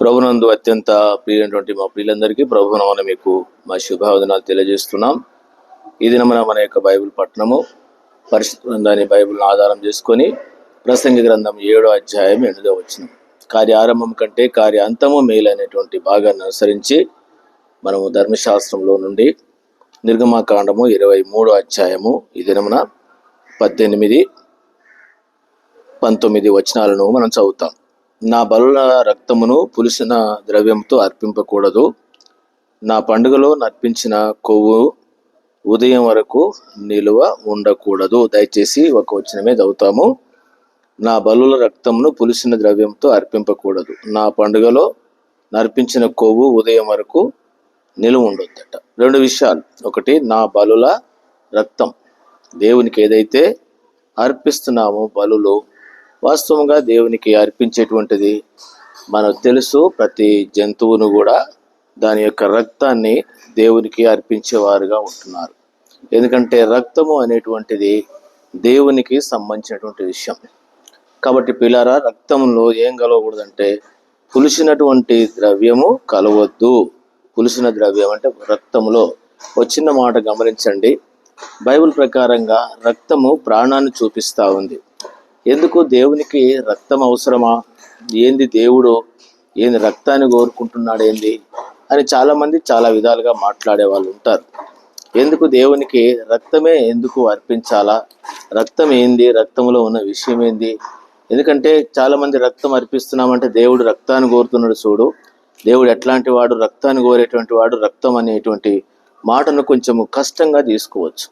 ప్రభునందు అత్యంత ప్రియమైనటువంటి మా ప్రియులందరికీ ప్రభునామమున మీకు మా శుభావందనాలు తెలియజేస్తున్నాం. ఈ దినమున మన యొక్క బైబిల్ పట్టణము పరిశుద్ధ గ్రంథాన్ని బైబిల్ను ఆధారం చేసుకొని ప్రసంగి గ్రంథం 7వ అధ్యాయం 8వ వచనం, కార్య ఆరంభం కంటే కార్య అంతము మేలైనటువంటి భాగాన్ని అనుసరించి మనము ధర్మశాస్త్రంలో నుండి నిర్గమాకాండము 23వ అధ్యాయము ఈ దినమున 18, 19 వచనాలను మనం చదువుతాం. నా బలుల రక్తమును పులిసిన ద్రవ్యంతో అర్పింపకూడదు, నా పండుగలో నర్పించిన కొవ్వు ఉదయం వరకు నిలువ ఉండకూడదు. దయచేసి ఒక వచనమే చదువుతాము. నా బలుల రక్తమును పులిసిన ద్రవ్యంతో అర్పింపకూడదు, నా పండుగలో నర్పించిన కొవ్వు ఉదయం వరకు నిలువ ఉండొద్దట. రెండు విషయాలు. ఒకటి, నా బలుల రక్తం, దేవునికి ఏదైతే అర్పిస్తున్నామో బలులు వాస్తవంగా దేవునికి అర్పించేటువంటిది మనకు తెలుసు. ప్రతి జంతువును కూడా దాని యొక్క రక్తాన్ని దేవునికి అర్పించేవారుగా ఉంటున్నారు. ఎందుకంటే రక్తము అనేటువంటిది దేవునికి సంబంధించినటువంటి విషయం. కాబట్టి పిల్లారా, రక్తంలో ఏం కలవకూడదంటే పులిసినటువంటి ద్రవ్యము కలవద్దు. పులిసిన ద్రవ్యం అంటే రక్తంలో. ఒక చిన్న మాట గమనించండి. బైబిల్ ప్రకారంగా రక్తము ప్రాణాన్ని చూపిస్తూ ఉంది. ఎందుకు దేవునికి రక్తం అవసరమా? ఏంది దేవుడు ఏంది రక్తాన్ని కోరుకుంటున్నాడు ఏంది అని చాలామంది చాలా విధాలుగా మాట్లాడే వాళ్ళు ఉంటారు. ఎందుకు దేవునికి రక్తమే ఎందుకు అర్పించాలా? రక్తం ఏంది? రక్తంలో ఉన్న విషయం ఏంది? ఎందుకంటే చాలామంది రక్తం అర్పిస్తున్నామంటే దేవుడు రక్తాన్ని కోరుతున్నాడు. చూడు, దేవుడు ఎట్లాంటి వాడు? రక్తాన్ని కోరేటువంటి వాడు. రక్తం అనేటువంటి మాటను కొంచెం కష్టంగా తీసుకోవచ్చు.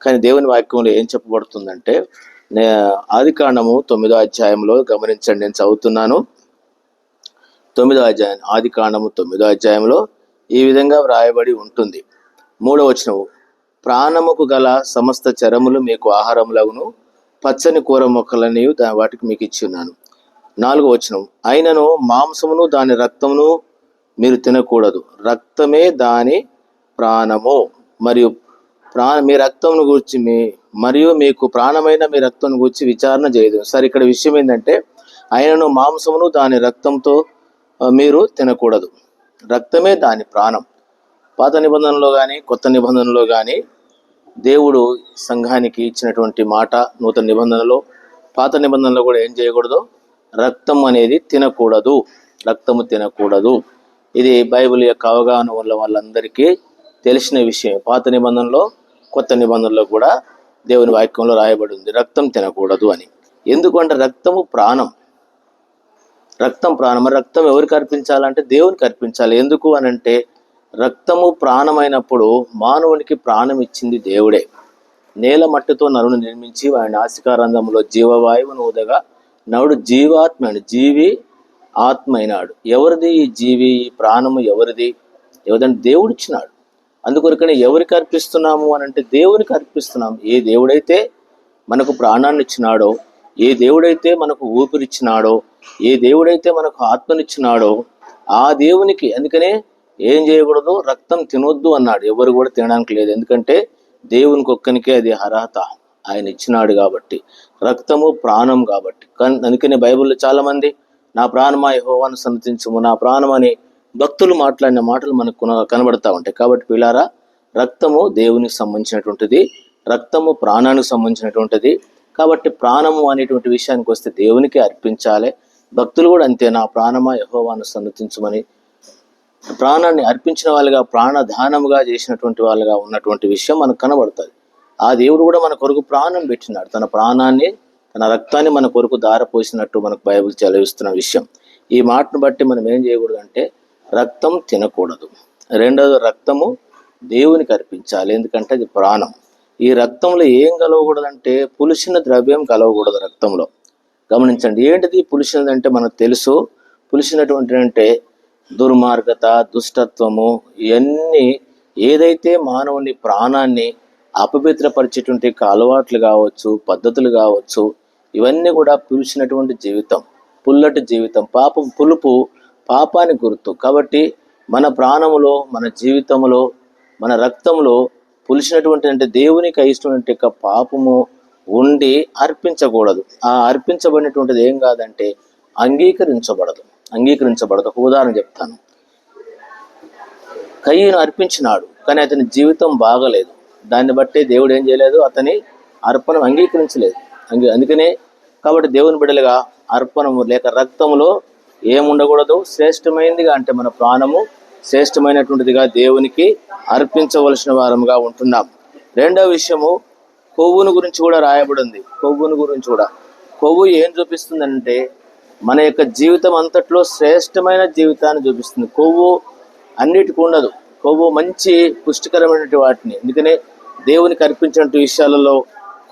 కానీ దేవుని వాక్యంలో ఏం చెప్పబడుతుందంటే, ఆదికాండము 9వ అధ్యాయంలో గమనించండి, నేను చదువుతున్నాను. 9వ అధ్యాయం, ఆదికాండము 9వ అధ్యాయంలో ఈ విధంగా వ్రాయబడి ఉంటుంది. 3వ వచనం, ప్రాణముకు గల సమస్త చరములు మీకు ఆహారములగును, పచ్చని కూర మొక్కలని వాటికి మీకు ఇచ్చి ఉన్నాను. 4వ వచనం, అయినను మాంసమును దాని రక్తమును మీరు తినకూడదు, రక్తమే దాని ప్రాణము, మరియు మీ రక్తమును గూర్చి మరియు మీకు ప్రాణమైన మీ రక్తం గురించి విచారణ చేయదు. సరే, ఇక్కడ విషయం ఏంటంటే, ఆయనను మాంసమును దాని రక్తంతో మీరు తినకూడదు, రక్తమే దాని ప్రాణం. పాత నిబంధనలో కానీ కొత్త నిబంధనలో కానీ దేవుడు సంఘానికి ఇచ్చినటువంటి మాట. నూతన నిబంధనలో, పాత నిబంధనలో కూడా ఏం చేయకూడదు? రక్తం అనేది తినకూడదు, రక్తము తినకూడదు. ఇది బైబిల్ యొక్క అవగాహన వల్ల వాళ్ళందరికీ తెలిసిన విషయం. పాత నిబంధనలో కొత్త నిబంధనలో కూడా దేవుని వాక్యంలో రాయబడి ఉంది రక్తం తినకూడదు అని. ఎందుకంటే రక్తము ప్రాణం, రక్తం ప్రాణం. మరి రక్తం ఎవరికి అర్పించాలంటే దేవునికి అర్పించాలి. ఎందుకు అని అంటే, రక్తము ప్రాణమైనప్పుడు మానవునికి ప్రాణం ఇచ్చింది దేవుడే. నేల మట్టితో నరుని నిర్మించి ఆయన నాసికారంధ్రములో జీవవాయువును ఊదగా నరుడు జీవాత్మ, జీవి ఆత్మ అయినాడు. ఎవరిది ఈ జీవి? ఈ ప్రాణము ఎవరిది? ఎవరిదంటే దేవుడు ఇచ్చినాడు. అందుకొరకనే ఎవరికి అర్పిస్తున్నాము అని అంటే దేవునికి అర్పిస్తున్నాం. ఏ దేవుడైతే మనకు ప్రాణాన్ని ఇచ్చినాడో, ఏ దేవుడైతే మనకు ఊపిరిచ్చినాడో, ఏ దేవుడైతే మనకు ఆత్మనిచ్చినాడో ఆ దేవునికి. అందుకనే ఏం చేయకూడదు? రక్తం తినొద్దు అన్నాడు. ఎవరు కూడా తినడానికి లేదు. ఎందుకంటే దేవునికి ఒక్కనికే అది అర్హత, ఆయన ఇచ్చినాడు కాబట్టి. రక్తము ప్రాణం కాబట్టి. అందుకనే బైబిల్లో చాలామంది నా ప్రాణమా యెహోవాను సన్నతించుము, నా ప్రాణం అని భక్తులు మాట్లాడిన మాటలు మనకు కనబడతా ఉంటాయి. కాబట్టి పిల్లారా, రక్తము దేవునికి సంబంధించినటువంటిది, రక్తము ప్రాణానికి సంబంధించినటువంటిది. కాబట్టి ప్రాణము అనేటువంటి విషయానికి వస్తే దేవునికి అర్పించాలి. భక్తులు కూడా అంతే, నా ప్రాణమా యెహోవాను సన్నతించుమని ప్రాణాన్ని అర్పించిన వాళ్ళుగా, ప్రాణదానముగా చేసినటువంటి వాళ్ళుగా ఉన్నటువంటి విషయం మనకు కనబడుతుంది. ఆ దేవుడు కూడా మన కొరకు ప్రాణం పెట్టినాడు. తన ప్రాణాన్ని, తన రక్తాన్ని మన కొరకు దారపోసినట్టు మనకు బైబిల్ చదివిస్తున్న విషయం. ఈ మాటను బట్టి మనం ఏం చేయకూడదు అంటే రక్తం తినకూడదు. రెండవది, రక్తము దేవునికి అర్పించాలి. ఎందుకంటే అది ప్రాణం. ఈ రక్తంలో ఏం కలవకూడదంటే పులిసిన ద్రవ్యం కలవకూడదు రక్తంలో. గమనించండి, ఏంటిది పులిసినది అంటే మనకు తెలుసు. పులిసినటువంటి అంటే దుర్మార్గత, దుష్టత్వము, ఇవన్నీ ఏదైతే మానవుని ప్రాణాన్ని అపవిత్రపరిచేటువంటి అలవాట్లు కావచ్చు, పద్ధతులు కావచ్చు, ఇవన్నీ కూడా పులిసినటువంటి జీవితం, పుల్లటి జీవితం. పాపం, పులుపు పాపానికి గుర్తు. కాబట్టి మన ప్రాణములో, మన జీవితంలో, మన రక్తంలో పులిసినటువంటి అంటే దేవునికి అయినటువంటి పాపము ఉండి అర్పించకూడదు. ఆ అర్పించబడినటువంటిది ఏం కాదంటే అంగీకరించబడదు. అంగీకరించబడదు. ఒక ఉదాహరణ చెప్తాను. కయ్యను అర్పించినాడు, కానీ అతని జీవితం బాగలేదు. దాన్ని బట్టి దేవుడు ఏం చేయలేదు, అతని అర్పణ అంగీకరించలేదు. అందుకనే కాబట్టి దేవుని బిడ్డలుగా అర్పణము లేక రక్తములో ఏముండకూడదు, శ్రేష్టమైనదిగా అంటే మన ప్రాణము శ్రేష్టమైనటువంటిదిగా దేవునికి అర్పించవలసిన వారముగా ఉంటున్నాం. రెండవ విషయము, కొవ్వును గురించి కూడా రాయబడింది. కొవ్వును గురించి కూడా, కొవ్వు ఏం చూపిస్తుందంటే మన యొక్క జీవితం అంతట్లో శ్రేష్టమైన జీవితాన్ని చూపిస్తుంది. కొవ్వు అన్నిటికీ ఉండదు. కొవ్వు మంచి పుష్టికరమైనటువంటి వాటిని, అందుకనే దేవునికి అర్పించినటువంటి విషయాలలో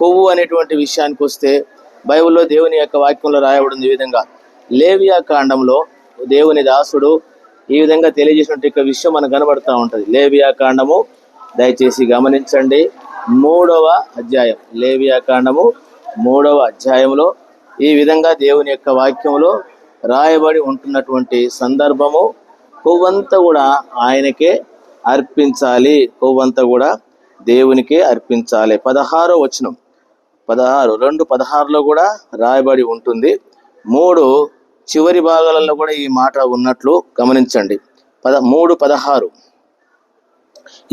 కొవ్వు అనేటువంటి విషయానికి వస్తే బైబిల్లో దేవుని యొక్క వాక్యంలో రాయబడింది. ఈ విధంగా లేవియా కాండంలో దేవుని దాసుడు ఈ విధంగా తెలియజేసినటువంటి విషయం మనకు కనబడుతూ ఉంటుంది. లేవియా కాండము దయచేసి గమనించండి, 3వ అధ్యాయం. లేవియా కాండము 3వ అధ్యాయంలో ఈ విధంగా దేవుని యొక్క వాక్యంలో రాయబడి ఉంటున్నటువంటి సందర్భము, కొవ్వంతా కూడా ఆయనకే అర్పించాలి, కొవ్వంతా కూడా దేవునికే అర్పించాలి. 16వ వచనం, 2:16లో కూడా రాయబడి ఉంటుంది. 3 చివరి భాగాలలో కూడా ఈ మాట ఉన్నట్లు గమనించండి. 3:16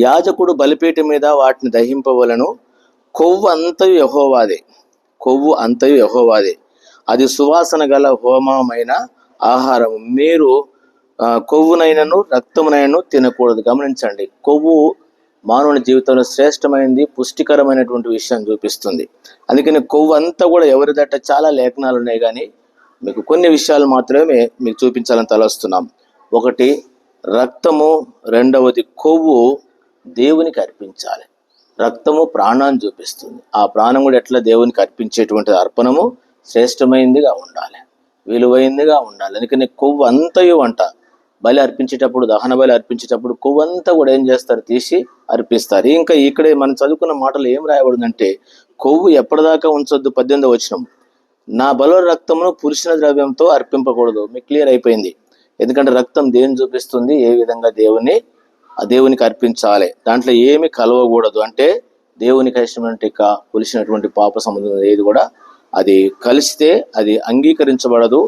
యాజకుడు బలిపీఠం మీద వాటిని దహింపవలను, కొవ్వు అంతయు యెహోవాదే, కొవ్వు అంతయు యెహోవాదే, అది సువాసన గల హోమమైన ఆహారం. మీరు కొవ్వునైనను రక్తమునైనను తినకూడదు. గమనించండి, కొవ్వు మానవుని జీవితంలో శ్రేష్టమైనది, పుష్టికరమైనటువంటి విషయాన్ని చూపిస్తుంది. అందుకని కొవ్వు అంతా కూడా ఎవరిదట, చాలా లేఖనాలు ఉన్నాయి, కానీ మీకు కొన్ని విషయాలు మాత్రమే మీకు చూపించాలని తలస్తున్నాం. ఒకటి రక్తము, రెండవది కొవ్వు దేవునికి అర్పించాలి. రక్తము ప్రాణాన్ని చూపిస్తుంది. ఆ ప్రాణం కూడా ఎట్లా దేవునికి అర్పించేటువంటి అర్పణము శ్రేష్టమైనదిగా ఉండాలి, విలువైనదిగా ఉండాలి. అందుకని కొవ్వు అంతయు అంట బలి అర్పించేటప్పుడు, దహన బలి అర్పించేటప్పుడు కొవ్వంతా కూడా ఏం చేస్తారు, తీసి అర్పిస్తారు. ఇంకా ఇక్కడే మనం చదువుకున్న మాటలు ఏం రాయబడిందంటే, కొవ్వు ఎప్పటిదాకా ఉంచొద్దు. 18వ వచనం, నా బల రక్తమును పురుషుల ద్రవ్యంతో అర్పింపకూడదు. మీకు క్లియర్ అయిపోయింది. ఎందుకంటే రక్తం దేన్ని చూపిస్తుంది, ఏ విధంగా దేవునికి అర్పించాలి. దాంట్లో ఏమి కలవకూడదు, అంటే దేవునికి ఇష్టమైనటువంటి పులిసినటువంటి పాప సంబంధం ఏది కూడా అది కలిస్తే అది అంగీకరించబడదు.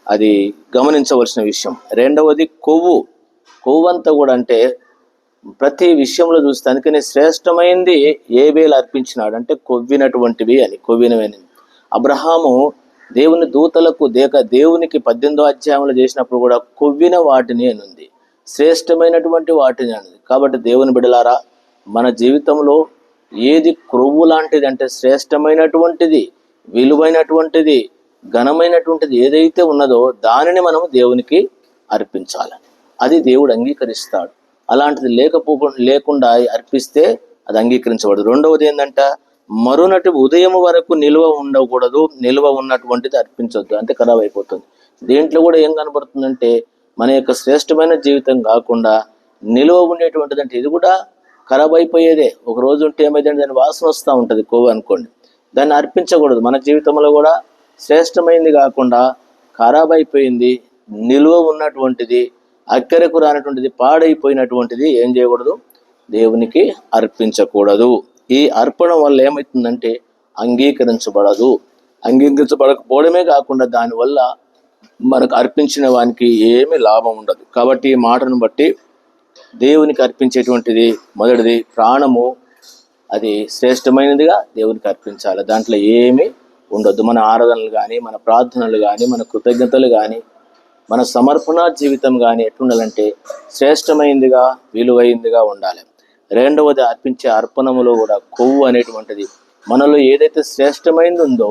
అది గమనించవలసిన విషయం. రెండవది కొవ్వంతా కూడా అంటే ప్రతి విషయంలో చూస్తే, అందుకని శ్రేష్టమైంది ఏబేలు అర్పించినాడు అంటే కొవ్వినటువంటివి అని, కొవ్వినవి. అబ్రహాము దేవుని దూతలకు దేవునికి 18వ అధ్యాయంలో చేసినప్పుడు కూడా కొవ్విన వాటిని అని ఉంది, శ్రేష్టమైనటువంటి వాటిని అని. కాబట్టి దేవుని బిడ్డలారా, మన జీవితంలో ఏది క్రొవ్వు లాంటిది అంటే శ్రేష్టమైనటువంటిది, విలువైనటువంటిది, ఘనమైనటువంటిది ఏదైతే ఉన్నదో దానిని మనము దేవునికి అర్పించాలి. అది దేవుడు అంగీకరిస్తాడు. అలాంటిది లేకుండా అర్పిస్తే అది అంగీకరించబడదు. రెండవది ఏంటంటే, మరునటి ఉదయం వరకు నిల్వ ఉండకూడదు, నిల్వ ఉన్నటువంటిది అర్పించవద్దు, అంటే ఖరాబ్ అయిపోతుంది. దీంట్లో కూడా ఏం కనబడుతుందంటే, మన యొక్క శ్రేష్టమైన జీవితం కాకుండా నిల్వ ఉండేటువంటిది అంటే ఇది కూడా ఖరాబ్ అయిపోయేదే. ఒక రోజు ఉంటే ఏమైందంటే దాని వాసన వస్తూ ఉంటుంది, కొవ్వు అనుకోండి, దాన్ని అర్పించకూడదు. మన జీవితంలో కూడా శ్రేష్టమైంది కాకుండా ఖరాబ్ అయిపోయింది, నిల్వ ఉన్నటువంటిది, అక్కరకు రానటువంటిది, పాడైపోయినటువంటిది ఏం చేయకూడదు, దేవునికి అర్పించకూడదు. ఈ అర్పణ వల్ల ఏమవుతుందంటే అంగీకరించబడదు. అంగీకరించబడకపోవడమే కాకుండా దానివల్ల మనకు అర్పించిన వానికి ఏమీ లాభం ఉండదు. కాబట్టి ఈ మాటను బట్టి దేవునికి అర్పించేటువంటిది మొదటిది ప్రాణము, అది శ్రేష్టమైనదిగా దేవునికి అర్పించాలి. దాంట్లో ఏమీ ఉండొద్దు. మన ఆరాధనలు కానీ, మన ప్రార్థనలు కానీ, మన కృతజ్ఞతలు కానీ, మన సమర్పణ జీవితం కానీ ఎట్లుండాలంటే శ్రేష్టమైనదిగా, విలువైందిగా ఉండాలి. రెండవది అర్పించే అర్పణములో కూడా కొవ్వు అనేటువంటిది మనలో ఏదైతే శ్రేష్టమైనది ఉందో,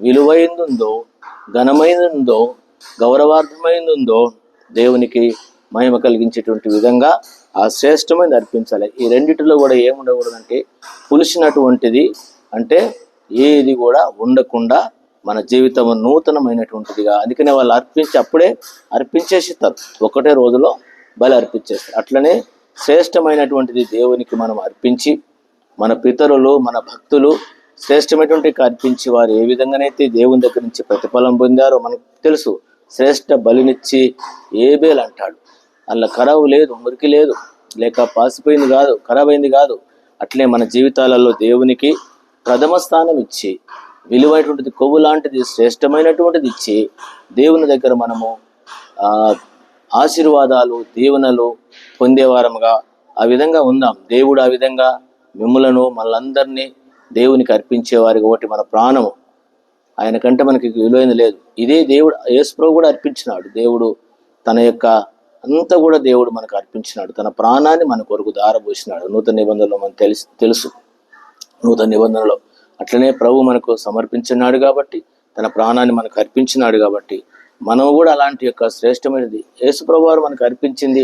విలువైంది ఉందో, ఘనమైనది ఉందో, గౌరవార్థమైనది ఉందో, దేవునికి మహిమ కలిగించేటువంటి విధంగా ఆ శ్రేష్టమైనది అర్పించాలి. ఈ రెండిటిలో కూడా ఏముండకూడదంటే పులిసినటువంటిది అంటే ఏది కూడా ఉండకుండా మన జీవితం నూతనమైనటువంటిదిగా. అందుకనే వాళ్ళు అప్పుడే అర్పించేస్తారు, ఒకటే రోజులో బలి అర్పించేస్తారు. అట్లనే శ్రేష్టమైనటువంటిది దేవునికి మనం అర్పించి, మన పితరులు, మన భక్తులు శ్రేష్టమైనటువంటి అర్పించి వారు ఏ విధంగానైతే దేవుని దగ్గర నుంచి ప్రతిఫలం పొందారో మనకు తెలుసు. శ్రేష్ట బలినిచ్చి ఏబేలు అంటాడు, అందులో ఖరాబు లేదు, మురికి లేదు, లేక పాసిపోయింది కాదు, ఖరాబ్ అయింది కాదు. అట్లే మన జీవితాలలో దేవునికి ప్రథమ స్థానం ఇచ్చి, విలువైనటువంటిది కొవ్వు లాంటిది శ్రేష్టమైనటువంటిది ఇచ్చి, దేవుని దగ్గర మనము ఆశీర్వాదాలు దీవెనలు పొందేవారముగా ఆ విధంగా ఉందాం. దేవుడు ఆ విధంగా మిమ్ములను మనందరినీ దేవునికి అర్పించేవారికి ఒకటి మన ప్రాణము, ఆయన కంటే మనకి విలువైన లేదు. ఇదే దేవుడు యేసుప్రభువు కూడా అర్పించినాడు. దేవుడు తన యొక్క అంతా కూడా దేవుడు మనకు అర్పించినాడు. తన ప్రాణాన్ని మన కొరకు దారబోసినాడు. నూతన నిబంధనలో మనకు తెలుసు నూతన నిబంధనలో అట్లనే ప్రభు మనకు సమర్పించినాడు కాబట్టి, తన ప్రాణాన్ని మనకు అర్పించినాడు కాబట్టి మనం కూడా అలాంటి యొక్క శ్రేష్టమైనది యేసుప్రభు వారు మనకు అర్పించింది.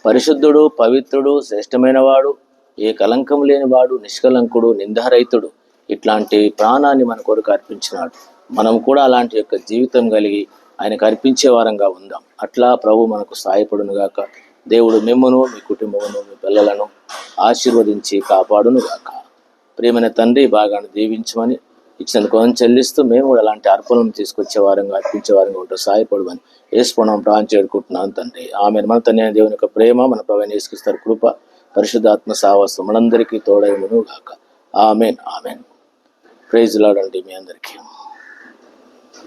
పరిశుద్ధుడు, పవిత్రుడు, శ్రేష్టమైన వాడు, ఏ కలంకం లేని వాడు, నిష్కలంకుడు, నిందారహితుడు, ఇట్లాంటి ప్రాణాన్ని మన కొరకు అర్పించినాడు. మనం కూడా అలాంటి యొక్క జీవితం కలిగి ఆయనకు అర్పించే వారంగా ఉందాం. అట్లా ప్రభు మనకు సహాయపడును గాక. దేవుడు మిమ్మును, మీ కుటుంబమును, మీ పిల్లలను ఆశీర్వదించి కాపాడును గాక. ప్రియమైన తండ్రి, భాగాన్ని దీవించమని ఇచ్చిన కొంచెం చెల్లిస్తూ మేము కూడా అలాంటి అర్పణను తీసుకొచ్చే వారంగా అర్పించే వారంగా ఉంటూ సహాయపడమని యేసునామమున ప్రార్థన చేడుకుంటున్నాను తండ్రి. ఆమేన్. మన తండ్రి అయిన దేవుని యొక్క ప్రేమ, మన ప్రభువైన యేసుక్రీస్తు కృప, పరిశుద్ధాత్మ సహవాసం మనందరికీ తోడైయును గాక. ఆమేన్. ఆమేన్. ప్రైజ్ లార్డ్ అండి మీ అందరికీ.